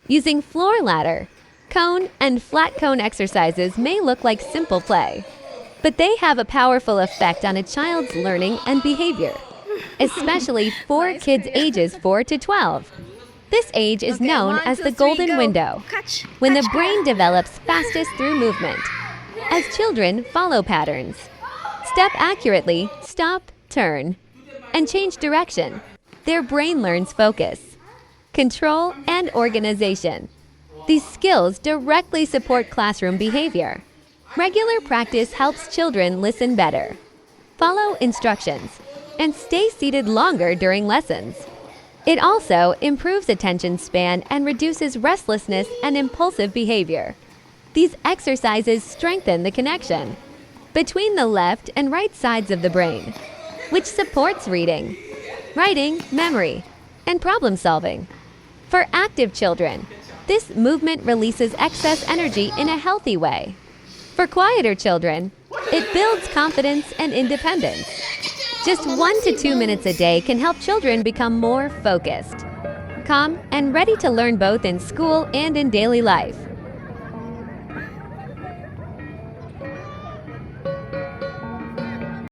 Using floor ladder, cone, and flat cone exercises may look like simple play, but they have a powerful effect on a child's learning and behavior, especially for kids ages 4 to 12. This age is known as the golden window, when the brain develops fastest through movement. As children follow patterns, step accurately, stop, turn, and change direction, their brain learns focus, control, and organization. These skills directly support classroom behavior. Regular practice helps children listen better, follow instructions, and stay seated longer during lessons. It also improves attention span and reduces restlessness and impulsive behavior. These exercises strengthen the connection between the left and right sides of the brain, which supports reading, writing, memory, and problem solving. For active children, this movement releases excess energy in a healthy way. For quieter children, it builds confidence and independence. Just 1 to 2 minutes a day can help children become more focused, calm, and ready to learn both in school and in daily life.